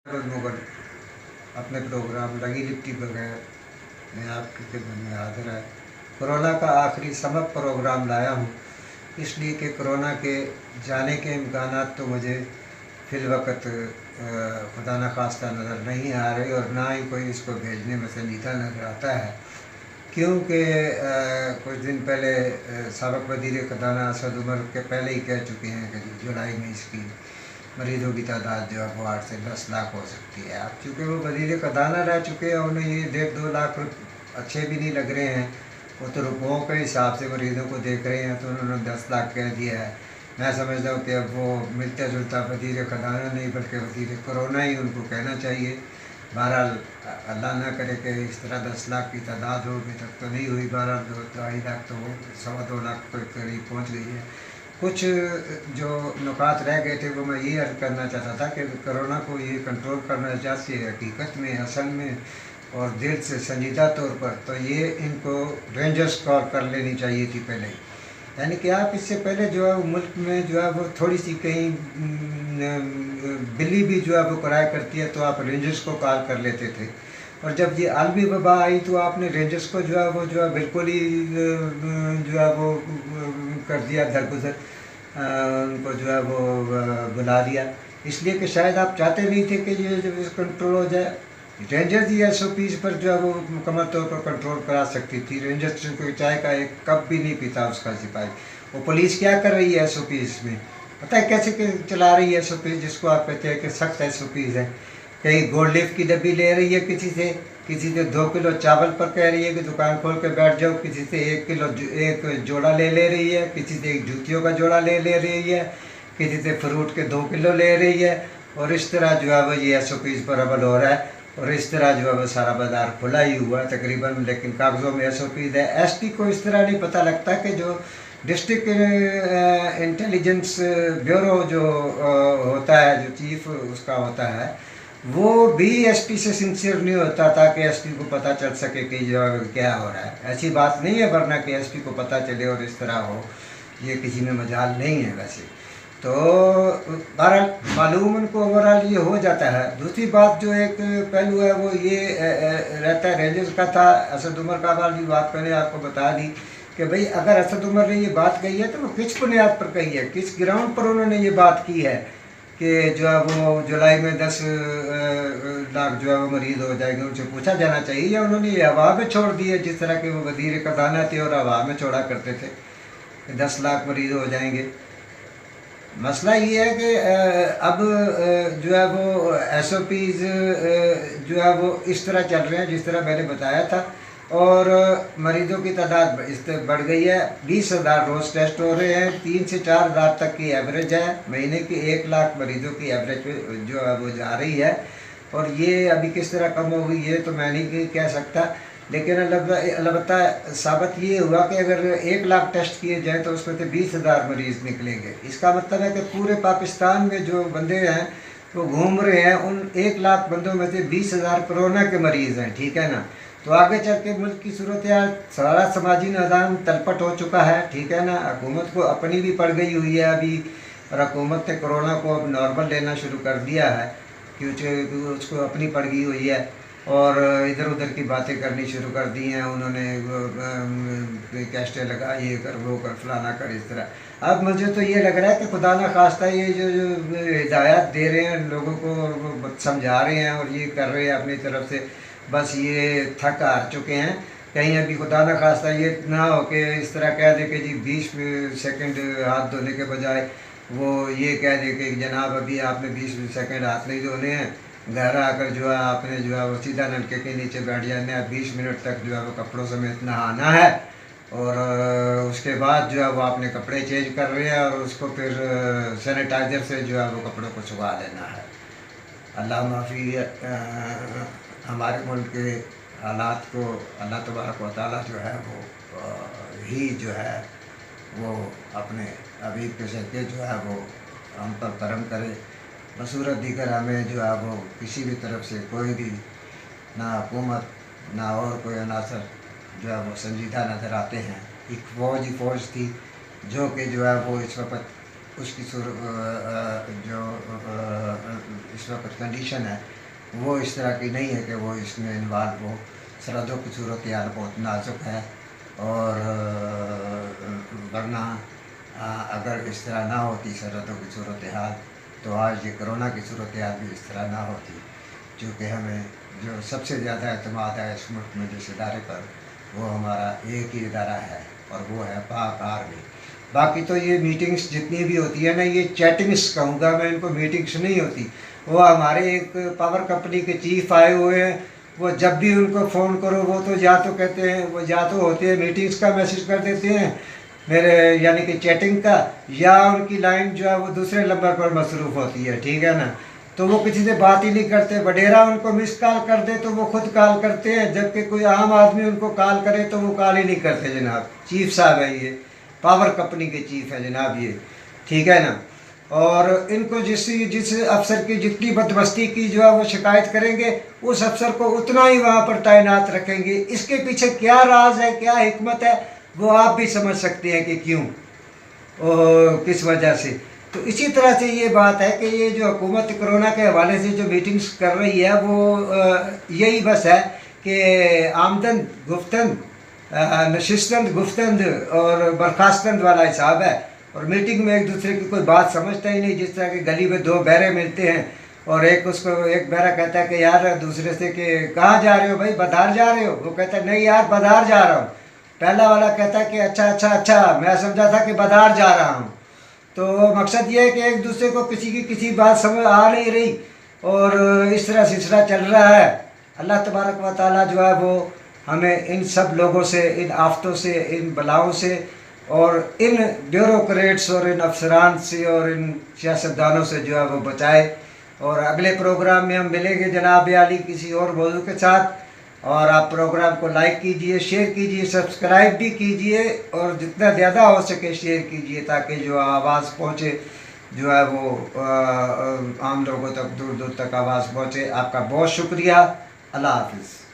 मुगल अपने प्रोग्राम लगी लिपटी बगैर मैं आपकी खिदमत में हाजिर है। कोरोना का आखिरी सबक प्रोग्राम लाया हूँ इसलिए कि कोरोना के जाने के इम्कानात तो मुझे फ़िलवक़्त खुदा न खास्ता नज़र नहीं आ रहे और ना ही कोई इसको भेजने में संजीदा नज़र आता है, क्योंकि कुछ दिन पहले साबिक़ वज़ीर ख़ज़ाना असद उमर के पहले ही कह चुके हैं कि जुलाई में इसकी मरीज़ों की तादाद जो है वो 8 से 10 लाख हो सकती है। अब चूँकि वो वज़ीर ख़ज़ाना रह चुके हैं, उन्हें ये 1.5-2 लाख अच्छे भी नहीं लग रहे हैं। वो तो रुपयों के हिसाब से मरीज़ों को देख रहे हैं, तो उन्होंने 10 लाख कह दिया है। मैं समझता हूँ कि अब वो मिलता जुलता वज़ीर ख़ज़ाना नहीं बल्कि वज़ीर कोरोना ही उनको कहना चाहिए। बहरहाल अल्लाह ना करे कि इस तरह 10 लाख की तादाद हो, अभी तक तो नहीं हुई। बहरहाल 2-2.5 लाख तो 2.25 लाख के करीब पहुँच गई है। कुछ जो नुकात रह गए थे वो मैं ये अर्ज़ करना चाहता था कि कोरोना को ये कंट्रोल करना चाहिए हकीकत में, असल में और दिल से संजीदा तौर पर, तो ये इनको रेंजर्स कॉल कर लेनी चाहिए थी पहले ही। यानी कि आप इससे पहले जो है मुल्क में जो है वो थोड़ी सी कहीं बिल्ली भी जो है वो कराया करती है तो आप रेंजर्स को कॉल कर लेते थे, और जब ये आलमी वबा आई तो आपने रेंजर्स को जो है बिल्कुल ही जो है वो कर दिया दरगुजर, उनको जो है वो बुला दिया, इसलिए कि शायद आप चाहते नहीं थे कि ये जब कंट्रोल हो जाए। रेंजर्स ही SOPs पर जो है वो मुकम्मल तौर पर कंट्रोल करा सकती थी। रेंजर्स कोई चाय का एक कप भी नहीं पीता उसका सिपाही। वो पुलिस क्या कर रही है SOPs में, पता है कैसे चला रही है SOPs, जिसको आप कहते हैं कि सख्त SOPs है। कहीं गोल्ड लीफ की डब्बी ले रही है किसी से 2 किलो चावल पर कह रही है कि दुकान खोल के बैठ जाओ, किसी से 1 जोड़ा ले रही है, किसी से 1 जूतियों का जोड़ा ले रही है, किसी से फ्रूट के 2 किलो ले रही है, और इस तरह जो है वो ये SOPs पर अमल हो रहा है, और इस तरह जो है वो सारा बाजार खुला ही हुआ है तकरीबन, लेकिन कागज़ों में SOPs है। ST को इस तरह नहीं पता लगता कि जो डिस्ट्रिक्ट इंटेलिजेंस ब्यूरो जो होता है, जो चीफ उसका होता है, वो भी SP से सिंसियर नहीं होता था कि SP को पता चल सके कि जो क्या हो रहा है। ऐसी बात नहीं है, वरना कि SP को पता चले और इस तरह हो, ये किसी में मजाल नहीं है वैसे तो। बहरहाल मालूम उनको ओवरऑल ये हो जाता है। दूसरी बात जो एक पहलू है वो ये रहता है रेंजर्स का था। असद उमर का वाली बात मैंने आपको बता दी कि भाई अगर असद उमर ने ये बात कही है तो वो किस बुनियाद पर कही है, किस ग्राउंड पर उन्होंने ये बात की है कि जो है वो जुलाई में 10 लाख जो है वो मरीज़ हो जाएंगे। उनसे पूछा जाना चाहिए, या उन्होंने ये हवा में छोड़ दी है, जिस तरह के वो वज़ीर ख़ज़ाना थे और हवा में छोड़ा करते थे कि 10 लाख मरीज़ हो जाएंगे। मसला ये है कि अब जो है वो SOPs जो है वो इस तरह चल रहे हैं जिस तरह मैंने बताया था, और मरीज़ों की तादाद इस तरह बढ़ गई है। 20,000 रोज़ टेस्ट हो रहे हैं, 3 से 4 हज़ार तक की एवरेज है। महीने की 1 लाख मरीज़ों की एवरेज जो है वो जा रही है, और ये अभी किस तरह कम होगी ये तो मैं नहीं कह सकता, लेकिन अलबत्ता साबित ये हुआ कि अगर 1 लाख टेस्ट किए जाए तो उसमें से 20,000 मरीज़ निकलेंगे। इसका मतलब है कि पूरे पाकिस्तान में जो बंदे हैं वो घूम रहे हैं, उन 1 लाख बंदों में से 20,000 कोरोना के मरीज़ हैं, ठीक है ना। तो आगे चल के मुल्क की सूरत यार सारा समाजी निज़ाम तलपट हो चुका है, ठीक है ना। हुकूमत को अपनी भी पड़ गई हुई है अभी, और हुकूमत ने कोरोना को अब नॉर्मल लेना शुरू कर दिया है, क्योंकि उसको अपनी पड़ गई हुई है, और इधर उधर की बातें करनी शुरू कर दी हैं उन्होंने। कैस्टे लगा, ये कर वो कर फलाना कर, इस तरह। अब मुझे तो ये लग रहा है कि खुदा ना खास्ता ये जो हिदायत दे रहे हैं लोगों को, समझा रहे हैं और ये कर रहे हैं अपनी तरफ से, बस ये थक हार चुके हैं। कहीं अभी खुदा ना खास्ता ये ना हो कि इस तरह कह दे कि जी 20 सेकंड हाथ धोने के बजाय वो ये कह दे कि जनाब अभी आपने 20 सेकंड हाथ नहीं धोने हैं, घर आकर जो है आपने जो है वो सीधा नलके के नीचे बैठ जाना है, 20 मिनट तक जो है वो कपड़ों समेत नहाना है, और उसके बाद जो है वो आपने कपड़े चेंज कर रहे हैं और उसको फिर सैनिटाइज़र से जो है वो कपड़ों को सुखा लेना है। अल्लाह माफ़ी हमारे मुल्क के हालात को अल्लाह तबारक व तआला जो है वो ही जो है वो अपने हबीब के सदक़े जो है वो हम पर करम करे। बसूरत दीगर हमें जो है वो किसी भी तरफ से कोई भी ना हुकूमत ना और कोई अनासर जो है वो संजीदा नज़र आते हैं। एक फ़ौज थी जो कि जो है वो इस वक्त उसकी जो इस वक्त कंडीशन है वो इस तरह की नहीं है कि वो इसमें इन्वॉल्व हो। सरहदों की सूरत हाल बहुत नाजुक है, और वरना अगर इस तरह ना होती सरहदों की सूरत हाल, तो आज ये कोरोना की सूरत हाल भी इस तरह ना होती। चूँकि हमें जो सबसे ज़्यादा एतमाद है इस मुल्क में जिस इदारे पर, वो हमारा एक ही इदारा है, और वो है पाक आर्मी। बाकी तो ये मीटिंग्स जितनी भी होती है ना, ये चैटिंग्स कहूँगा मैं इनको, मीटिंग्स नहीं होती। वो हमारे एक पावर कंपनी के चीफ आए हुए हैं, वो जब भी उनको फ़ोन करो वो तो या तो कहते हैं, वो या तो होते हैं मीटिंग्स का मैसेज कर देते हैं मेरे, यानी कि चैटिंग का, या उनकी लाइन जो है वो दूसरे नंबर पर मसरूफ़ होती है, ठीक है ना। तो वो किसी से बात ही नहीं करते। वडेरा उनको मिस कॉल कर दे तो वो खुद कॉल करते हैं, जबकि कोई आम आदमी उनको कॉल करे तो वो कॉल ही नहीं करते जनाब। चीफ साहब है ये, पावर कंपनी के चीफ है जनाब ये, ठीक है ना। और इनको जिस अफसर की जितनी बदमस्ती की जो है वो शिकायत करेंगे, उस अफसर को उतना ही वहाँ पर तैनात रखेंगे। इसके पीछे क्या राज है, क्या हिकमत है, वो आप भी समझ सकते हैं कि क्यों, किस वजह से। तो इसी तरह से ये बात है कि ये जो हुकूमत कोरोना के हवाले से जो मीटिंग्स कर रही है, वो यही बस है कि आमदन गुफ्तन, नशिस्तंद गुफ्तंद और बर्खास्तंद वाला हिसाब है। और मीटिंग में एक दूसरे की कोई बात समझता ही नहीं। जिस तरह के गली में दो बहरे मिलते हैं, और एक बहरा कहता है कि यार दूसरे से कि कहाँ जा रहे हो भाई, बधार जा रहे हो? वो कहता है नहीं यार बधार जा रहा हूँ। पहला वाला कहता है कि अच्छा अच्छा अच्छा, मैं समझा था कि बधार जा रहा हूँ। तो मकसद ये है कि एक दूसरे को किसी की किसी बात समझ आ नहीं रही, और इस तरह सिलसिला चल रहा है। अल्लाह तबारक व तआला जो है वो हमें इन सब लोगों से, इन आफतों से, इन बलाओं से, और इन ब्यूरोक्रेट्स और इन अफसरान से और इन सियासतदानों से जो है वो बचाए। और अगले प्रोग्राम में हम मिलेंगे जनाब आली किसी और मौजू के साथ। और आप प्रोग्राम को लाइक कीजिए, शेयर कीजिए, सब्सक्राइब भी कीजिए, और जितना ज़्यादा हो सके शेयर कीजिए, ताकि जो आवाज़ पहुँचे जो है वो आम लोगों तक, दूर दूर तक आवाज़ पहुँचे। आपका बहुत शुक्रिया। अल्लाह हाफिज़।